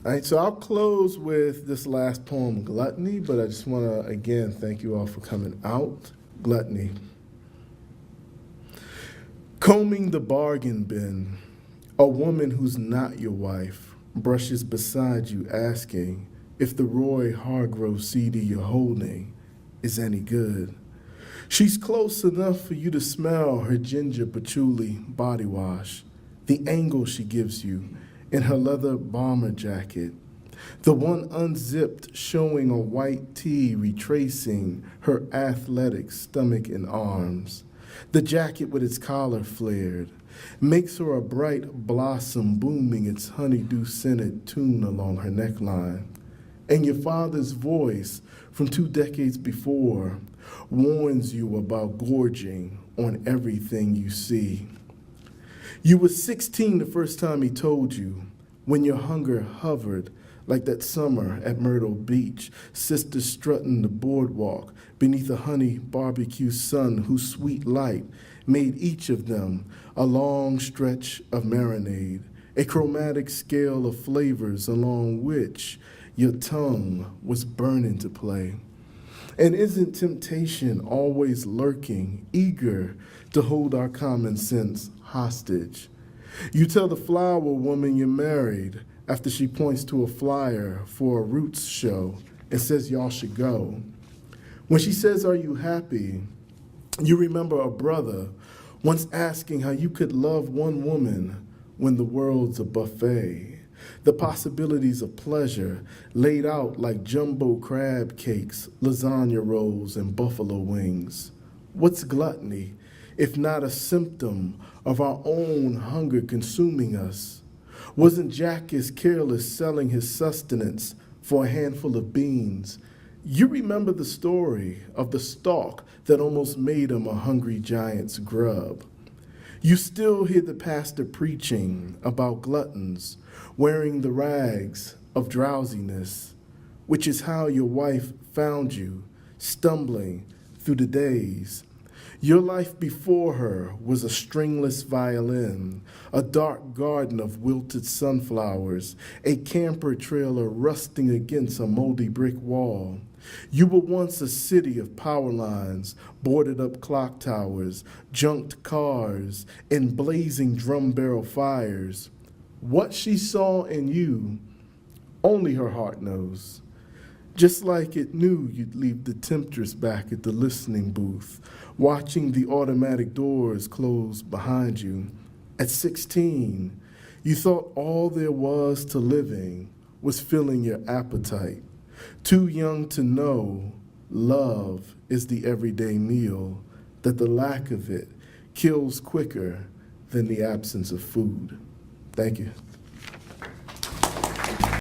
All right, so I'll close with this last poem, Gluttony, but I just want to again thank you all for coming out. Gluttony. Combing the bargain bin, a woman who's not your wife brushes beside you asking if the Roy Hargrove CD you're holding is any good. She's close enough for you to smell her ginger patchouli body wash, the angle she gives you in her leather bomber jacket, the one unzipped showing a white tee retracing her athletic stomach and arms. The jacket with its collar flared makes her a bright blossom booming its honeydew-scented tune along her neckline. And your father's voice from 2 decades before warns you about gorging on everything you see. You were 16 the first time he told you, when your hunger hovered like that summer at Myrtle Beach, sisters strutting the boardwalk beneath a honey barbecue sun whose sweet light made each of them a long stretch of marinade, a chromatic scale of flavors along which your tongue was burning to play. And isn't temptation always lurking, eager to hold our common sense hostage? You tell the flower woman you're married after she points to a flyer for a Roots show and says y'all should go. When she says, "Are you happy?" you remember a brother once asking how you could love one woman when the world's a buffet. The possibilities of pleasure laid out like jumbo crab cakes, lasagna rolls, and buffalo wings. What's gluttony if not a symptom of our own hunger consuming us? Wasn't Jack as careless selling his sustenance for a handful of beans? You remember the story of the stalk that almost made him a hungry giant's grub. You still hear the pastor preaching about gluttons wearing the rags of drowsiness, which is how your wife found you, stumbling through the days. Your life before her was a stringless violin, a dark garden of wilted sunflowers, a camper trailer rusting against a moldy brick wall. You were once a city of power lines, boarded up clock towers, junked cars, and blazing drum barrel fires. What she saw in you, only her heart knows. Just like it knew you'd leave the temptress back at the listening booth, watching the automatic doors close behind you. At 16, you thought all there was to living was filling your appetite. Too young to know love is the everyday meal, that the lack of it kills quicker than the absence of food. Thank you.